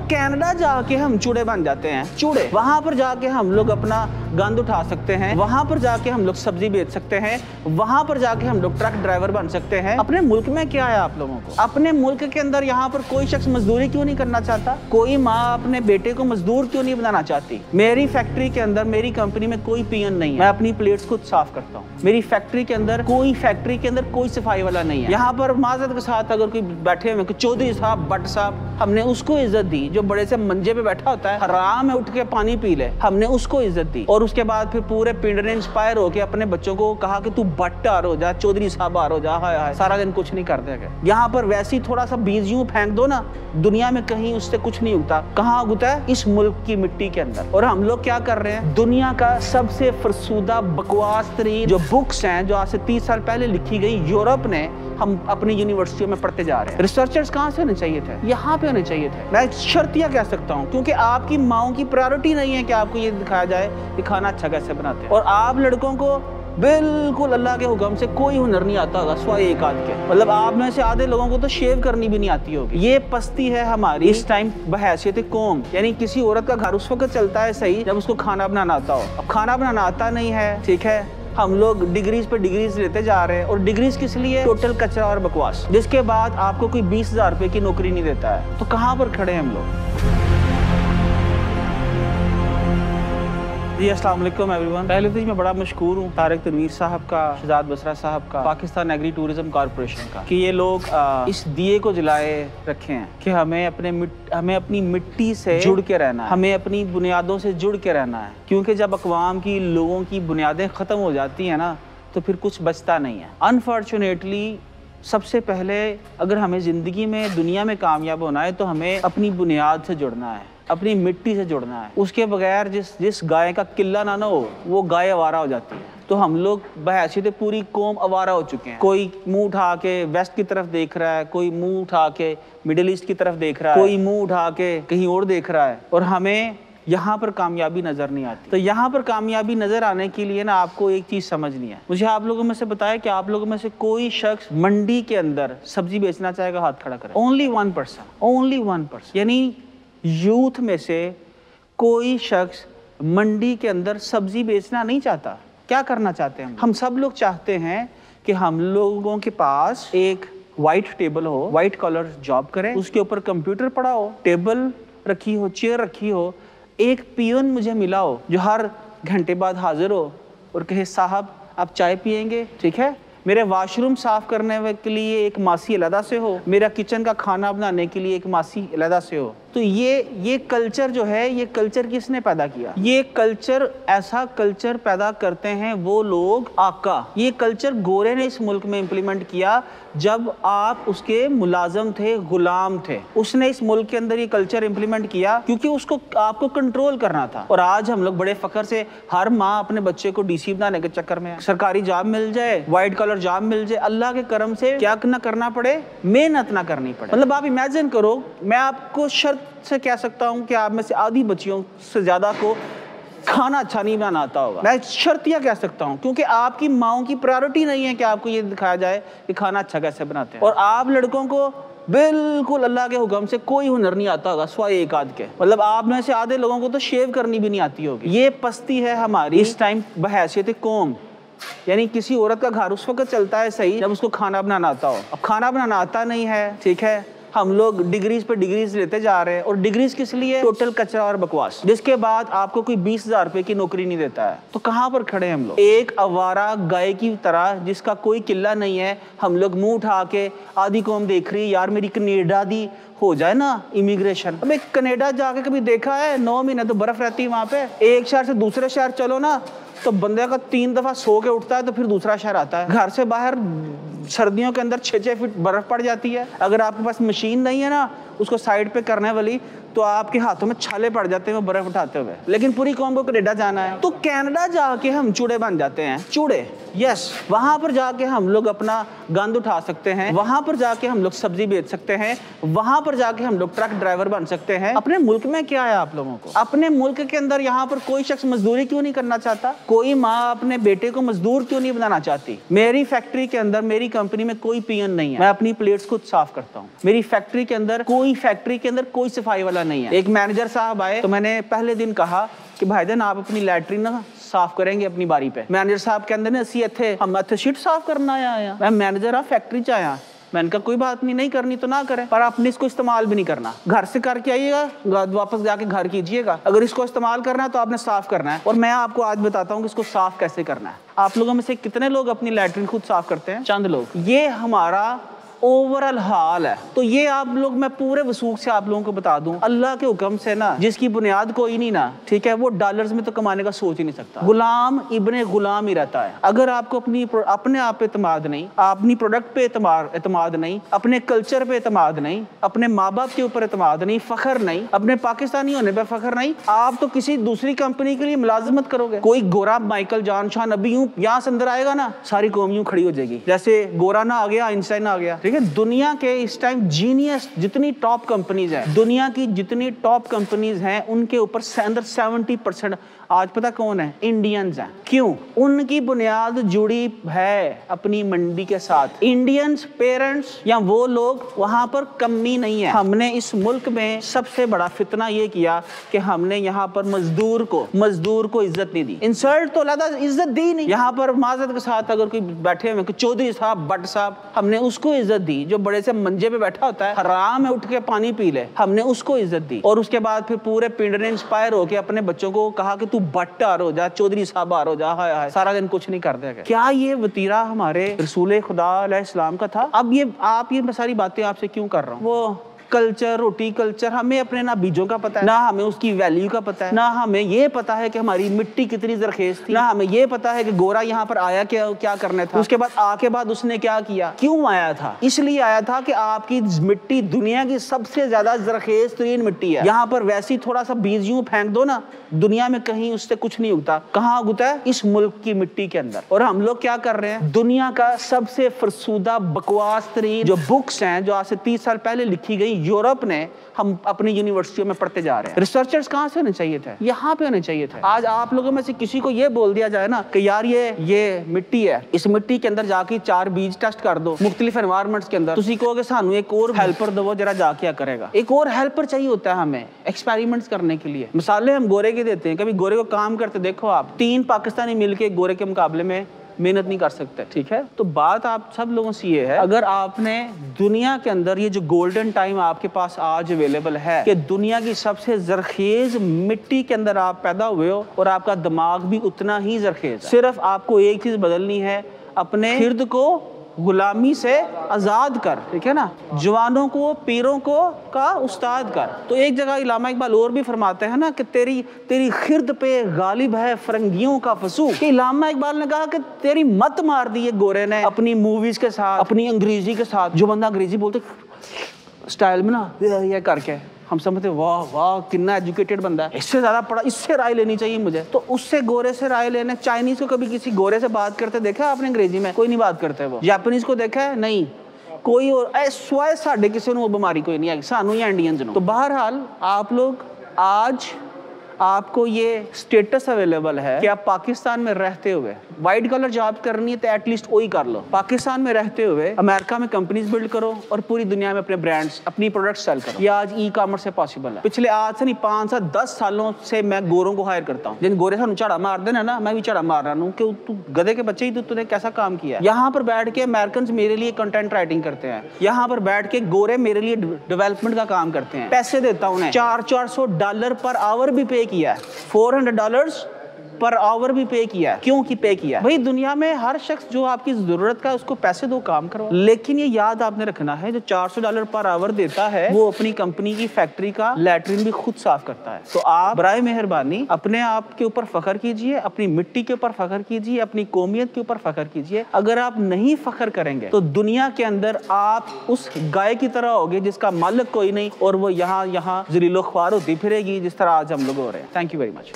Canada जाके हम चूड़े बन जाते हैं, चूड़े। वहां पर जाके हम लोग अपना गंद उठा सकते हैं, वहां पर जाके हम लोग सब्जी बेच सकते हैं, वहां पर जाके हम लोग ट्रक ड्राइवर बन सकते हैं। अपने मुल्क में क्या है आप लोगों को? अपने मुल्क के अंदर यहाँ पर कोई शख्स मजदूरी क्यों नहीं करना चाहता? कोई माँ अपने बेटे को मजदूर क्यों नहीं बनाना चाहती? मेरी फैक्ट्री के अंदर, मेरी कंपनी में कोई पीएन नहीं है, मैं अपनी प्लेट्स खुद साफ करता हूँ। मेरी फैक्ट्री के अंदर कोई सफाई वाला नहीं है। यहाँ पर माजरत के साथ अगर कोई बैठे हुए चौधरी साहब, भट्ट साहब, हमने उसको इज्जत दी। जो बड़े से मंजे पे बैठा होता है, हराम है उठ के पानी पी ले, हमने उसको इज्जत दी। और उसके बाद फिर पूरे पिंड ने इंस्पायर होकर अपने बच्चों को कहा कि तू भट्ट आ जा, चौधरी साहब आ जा। हाय हाय, सारा दिन कुछ नहीं करते। यहाँ पर वैसे ही थोड़ा सा बीज यूं फेंक दो ना, दुनिया में कहीं उससे कुछ नहीं उगता। कहाँ उगता है? इस मुल्क की मिट्टी के अंदर। और हम लोग क्या कर रहे हैं? दुनिया का सबसे फरसूदा बकवास तरीन जो बुक्स हैं, जो आज से 30 साल पहले लिखी गई यूरोप ने, हम अपनी यूनिवर्सिटियों में पढ़ते जा रहे हैं। रिसर्चर्स कहाँ से होने चाहिए थे? यहाँ पे होने चाहिए थे। मैं शर्तिया कह सकता हूँ, क्योंकि आपकी माओं की प्रायोरिटी नहीं है कि आपको ये दिखाया जाए कि खाना अच्छा कैसे बनाते हैं। और आप लड़कों को बिल्कुल अल्लाह के हुक्म से कोई हुनर नहीं आता होगा, स्वाय एक आध के। मतलब आप में से आधे लोगों को तो शेव करनी भी नहीं आती होगी। ये पस्ती है हमारी इस टाइम बहैसियत कौम। यानी किसी औरत का घर उस वक्त चलता है सही जब उसको खाना बनाना आता हो। अब खाना बनाना आता नहीं है, ठीक है, हम लोग डिग्रीज पे डिग्रीज लेते जा रहे हैं। और डिग्रीज किस लिए? टोटल कचरा और बकवास, जिसके बाद आपको कोई 20,000 रुपए की नौकरी नहीं देता है। तो कहाँ पर खड़े हैं हम लोग? जी अस्सलाम वालेकुम एवरीवन। पहले तो मैं बड़ा मशकूर हूँ तारिक तनवीर साहब का, शहजाद बसरा साहब का, पाकिस्तान एग्री टूरिज्म कॉरपोरेशन का, कि ये लोग इस दिए को जलाए रखे हैं कि हमें अपनी मिट्टी से जुड़ के रहना है, हमें अपनी बुनियादों से जुड़ के रहना है। क्योंकि जब अक़वाम की, लोगों की बुनियादें ख़त्म हो जाती हैं ना, तो फिर कुछ बचता नहीं है। अनफॉर्चुनेटली सबसे पहले अगर हमें ज़िंदगी में, दुनिया में कामयाब होना है तो हमें अपनी बुनियाद से जुड़ना है, अपनी मिट्टी से जुड़ना है। उसके बगैर जिस गाय का किला ना हो, वो गाय आवारा हो जाती है। तो हम लोग बहैसियत पूरी कौम आवारा हो चुके हैं। कोई मुंह उठा के वेस्ट की तरफ देख रहा है, कोई मुंह उठा के मिडिल ईस्ट की तरफ देख रहा है, कोई मुंह उठा के कहीं और देख रहा है, और हमें यहाँ पर कामयाबी नजर नहीं आती। तो यहाँ पर कामयाबी नजर आने के लिए ना आपको एक चीज समझनी है। मुझे आप लोगों में से बताया कि आप लोगों में से कोई शख्स मंडी के अंदर सब्जी बेचना चाहेगा? हाथ खड़ा करें। Only 1%, only 1%। यानी यूथ में से कोई शख्स मंडी के अंदर सब्जी बेचना नहीं चाहता। क्या करना चाहते हैं हम सब लोग चाहते हैं कि हम लोगों के पास एक वाइट टेबल हो, वाइट कॉलर जॉब करें, उसके ऊपर कंप्यूटर पड़ा हो, टेबल रखी हो, चेयर रखी हो, एक पियोन मुझे मिला हो जो हर घंटे बाद हाजिर हो और कहे साहब आप चाय पियेंगे, ठीक है, मेरे वाशरूम साफ करने के लिए एक मासी अलहदा से हो, मेरा किचन का खाना बनाने के लिए एक मासी अलहदा से हो। तो ये कल्चर जो है, ये कल्चर किसने पैदा किया? ये कल्चर, ऐसा कल्चर पैदा करते हैं वो लोग आका। ये कल्चर गोरे ने इस मुल्क में इम्प्लीमेंट किया जब आप उसके मुलाजम थे, गुलाम थे। उसने इस मुल्क के अंदर ये कल्चर इम्प्लीमेंट किया क्योंकि उसको आपको कंट्रोल करना था। और आज हम लोग बड़े फख्र से, हर माँ अपने बच्चे को डीसी बनाने के चक्कर में, सरकारी जॉब मिल जाए, व्हाइट कॉलर जॉब मिल जाए, अल्लाह के करम से क्या ना करना पड़े, मेहनत ना करनी पड़े। मतलब आप इमेजिन करो, मैं आपको शर्त से कह सकता हूं कि आप में से आधी बच्चियों से ज्यादा को खाना अच्छा नहीं बनाना आता होगा। मैं शर्तिया कह सकता हूं, क्योंकि आपकी माओं की प्रायोरिटी नहीं है कि आपको ये दिखाया जाए कि खाना अच्छा कैसे बनाते हैं। और आप लड़कों को बिल्कुल अल्लाह के हुक्म से कोई हुनर नहीं आता होगा, स्वाय एक आध के। मतलब आप में से आधे लोगों को तो शेव करनी भी नहीं आती होगी। ये पस्ती है हमारी इस टाइम बहैसियत कौम। यानी किसी औरत का घर उस वक्त चलता है सही जब उसको खाना बनाना आता हो। अब खाना बनाना आता नहीं है, ठीक है, हम लोग डिग्रीज पे डिग्रीज लेते जा रहे हैं। और डिग्रीज किस लिए? टोटल कचरा और बकवास, जिसके बाद आपको कोई 20,000 रुपए की नौकरी नहीं देता है। तो कहाँ पर खड़े हैं हम लोग? एक आवारा गाय की तरह जिसका कोई किला नहीं है, हम लोग मुंह उठा के, आधी कौम देख रही है यार मेरी कनेडा दी हो जाए ना इमिग्रेशन। अब एक कनेडा जाके कभी देखा है? 9 महीने तो बर्फ रहती है वहां पे। एक शहर से दूसरे शहर चलो ना तो बंदे का 3 दफा सो के उठता है तो फिर दूसरा शहर आता है। घर से बाहर सर्दियों के अंदर 6-6 फीट बर्फ पड़ जाती है। अगर आपके पास मशीन नहीं है ना उसको साइड पे करने वाली, तो आपके हाथों में छाले पड़ जाते हैं वो बर्फ उठाते हुए। लेकिन पूरी कौम को कनाडा जाना है, तो कनाडा जाके हम चूड़े बन जाते हैं, चूड़े। यस, वहां पर जाके हम लोग अपना गंद उठा सकते हैं, वहां पर जाके हम लोग सब्जी बेच सकते हैं, वहां पर जाके हम लोग ट्रक ड्राइवर बन सकते हैं। अपने मुल्क में क्या है आप लोगों को? अपने मुल्क के अंदर यहाँ पर कोई शख्स मजदूरी क्यों नहीं करना चाहता? कोई माँ अपने बेटे को मजदूर क्यों नहीं बनाना चाहती? मेरी फैक्ट्री के अंदर, मेरी कंपनी में कोई पीएन नहीं है, मैं अपनी प्लेट्स खुद साफ करता हूँ। मेरी फैक्ट्री के अंदर कोई सफाई वाला नहीं है। एक मैनेजर साहब आए तो मैंने पहले दिन कहा कि भाईजान आप अपनी लैट्रिन ना साफ करेंगे अपनी बारी पे। मैनेजर साहब कहते ने असी इत्थे हम इत्थे शीट साफ करना आया। मैं मैनेजर आ फैक्ट्री च आया। मैंने कहा कोई बात नहीं करनी तो ना करें, पर आपने इसको इस्तेमाल भी नहीं करना। घर से करके आइएगा, वापस जाके घर कीजिएगा। अगर इसको इस्तेमाल करना है तो आपने साफ करना है। और मैं आपको आज बताता हूँ कि इसको साफ कैसे करना है। आप लोगों में से कितने लोग अपनी लैट्रिन खुद साफ करते हैं? चंद लोग। ये हमारा ओवरऑल हाल है। तो ये आप लोग, मैं पूरे वसूख से आप लोगों को बता दूं, अल्लाह के हुक्म से ना, जिसकी बुनियाद कोई नहीं ना, ठीक है, वो डॉलर्स में तो कमाने का सोच ही नहीं सकता। गुलाम इब्ने गुलाम ही रहता है। अगर आपको अपने आप पे एतमाद नहीं, अपनी प्रोडक्ट पे एतमाद नहीं, अपने कल्चर पे एतमाद नहीं, अपने माँ बाप के ऊपर एतमाद नहीं, फखर नहीं, अपने पाकिस्तानी होने पर फखर नहीं, आप तो किसी दूसरी कंपनी के लिए मुलाजमत करोगे। कोई गोरा माइकल जॉन शाह नबी यूं यहाँ से अंदर आएगा ना, सारी कौम यूं खड़ी हो जाएगी। जैसे गोरा ना आ गया, आइंस्टाइन आ गया। ठीक है, दुनिया के इस टाइम जीनियस जितनी टॉप कंपनीज हैं, दुनिया की जितनी टॉप कंपनीज हैं, उनके ऊपर अंदर 70% आज पता कौन है? इंडियंस हैं। क्यों? उनकी बुनियाद जुड़ी है अपनी मंडी के साथ। इंडियंस पेरेंट्स या वो लोग, वहां पर कमी नहीं है। हमने इस मुल्क में सबसे बड़ा फितना ये किया कि हमने यहाँ पर मजदूर को इज्जत नहीं दी। इंसल्ट तो अलग, इज्जत दी नहीं। यहाँ पर माजरत के साथ अगर कोई बैठे हुए चौधरी साहब, भट्ट साहब, हमने उसको इज्जत दी। जो बड़े से मंजे पे बैठा होता है, हराम है, उठ के पानी पी ले, हमने उसको इज्जत दी। और उसके बाद फिर पूरे पिंड ने इंस्पायर होकर अपने बच्चों को कहा कि तू भट्ट हो जा, चौधरी साहब हो जा। हाय हाय, सारा दिन कुछ नहीं करते। क्या ये वतीरा हमारे रसूल खुदा अलैहिस्सलाम का था? अब ये मैं सारी बातें आपसे क्यों कर रहा हूँ? वो कल्चर, रोटी कल्चर, हमें अपने ना बीजों का पता है, ना हमें उसकी वैल्यू का पता है, ना हमें ये पता है कि हमारी मिट्टी कितनी जरखेज थी, ना हमें ये पता है कि गोरा यहाँ पर आया क्या करना था, उसके बाद आके बाद उसने क्या किया, क्यों आया था। इसलिए आया था कि आपकी मिट्टी दुनिया की सबसे ज्यादा जरखेज तरीन मिट्टी है। यहाँ पर वैसी थोड़ा सा बीज यूं फेंक दो ना, दुनिया में कहीं उससे कुछ नहीं उगता। कहाँ उगता है? इस मुल्क की मिट्टी के अंदर। और हम लोग क्या कर रहे हैं? दुनिया का सबसे फरसूदा बकवास तरीन जो बुक्स हैं, जो आज से 30 साल पहले लिखी गई यूरोप ने, हम अपनी यूनिवर्सिटियों में पढ़ते जा रहे हैं। रिसर्चर्स कहाँ से होने चाहिए थे? यहाँ पे होने चाहिए थे। आज आप लोगों में से किसी को ये बोल दिया जाए ना कि यार ये मिट्टी है, इस मिट्टी के अंदर जाके 4 बीज टेस्ट कर दो मुख्तलिफ एनवायरमेंट्स के अंदर, तुसी कहोगे सानू एक और हेल्पर दो, जरा जा क्या करेगा। एक और हेल्पर चाहिए होता है हमें एक्सपेरिमेंट्स करने के लिए। मिसालें हम गोरे के देते हैं, कभी गोरे को काम करते देखो आप। 3 पाकिस्तानी मिलके गोरे के मुकाबले में मेहनत नहीं कर सकते। ठीक है, तो बात आप सब लोगों से ये है, अगर आपने दुनिया के अंदर ये जो गोल्डन टाइम आपके पास आज अवेलेबल है कि दुनिया की सबसे जरखेज मिट्टी के अंदर आप पैदा हुए हो और आपका दिमाग भी उतना ही जरखेज है, सिर्फ आपको एक चीज बदलनी है, अपने खिर्द को गुलामी से आजाद कर। ठीक है ना, जवानों को पीरों को का उस्ताद कर। तो एक जगह इलामा इकबाल और भी फरमाते हैं ना कि तेरी खिर्द पे गालिब है फरंगियों का फसूक। इलामा इकबाल ने कहा कि तेरी मत मार दी है गोरे ने अपनी मूवीज के साथ, अपनी अंग्रेजी के साथ। जो बंदा अंग्रेजी बोलते स्टाइल में ना ये करके, हम समझते वाह वाह कितना एजुकेटेड बंदा है, इससे ज्यादा पढ़ा, इससे राय लेनी चाहिए मुझे। तो उससे गोरे से राय लेने, चाइनीज को कभी किसी गोरे से बात करते देखा है आपने अंग्रेजी में? कोई नहीं बात करते। वो जापानीज को देखा है? नहीं कोई। और स्वाय साढ़े किसी को बीमारी कोई नहीं आई, सानू या इंडियंस नो। तो बहरहाल आप लोग, आज आपको ये स्टेटस अवेलेबल है कि आप पाकिस्तान में रहते हुए वाइट कलर जॉब करनी है तो एटलीस्ट वही कर लो। पाकिस्तान में रहते हुए अमेरिका में कंपनीज बिल्ड करो और पूरी दुनिया में अपने ब्रांड्स, अपनी प्रोडक्ट्स सेल करो। ये आज ई कॉमर्स से पॉसिबल है। पिछले आज से नहीं 5 से 10 सालों से मैं गोरों को हायर करता हूँ। जिन गोरे सानू झाड़ा मार देना ना, मैं भी झाड़ा मार रहा हूँ कि तू गधे के बच्चे ही, तूने कैसा काम किया। यहाँ पर बैठ के अमेरिकन मेरे लिए कंटेंट राइटिंग करते हैं, यहाँ पर बैठ के गोरे मेरे लिए डेवलपमेंट का काम करते हैं। पैसे देता हूँ, $400 पर आवर भी पे किया है, $400 पर आवर भी पे किया है। क्यों की पे किया? भाई दुनिया में हर शख्स जो आपकी जरूरत का, उसको पैसे दो, काम करो। लेकिन ये याद आपने रखना है, जो $400 पर आवर देता है वो अपनी कंपनी की फैक्ट्री का लैट्रिन भी खुद साफ करता है। तो आप बराए मेहरबानी अपने आप के ऊपर फख्र कीजिए, अपनी मिट्टी के ऊपर फख्र कीजिए, अपनी कौमियत के ऊपर फख्र कीजिए। अगर आप नहीं फख्र करेंगे तो दुनिया के अंदर आप उस गाय की तरह होगे जिसका मालिक कोई नहीं और वो यहाँ जलीलो ख्वार होती फिरेगी, जिस तरह आज हम लोग हो रहे हैं। Thank you very much.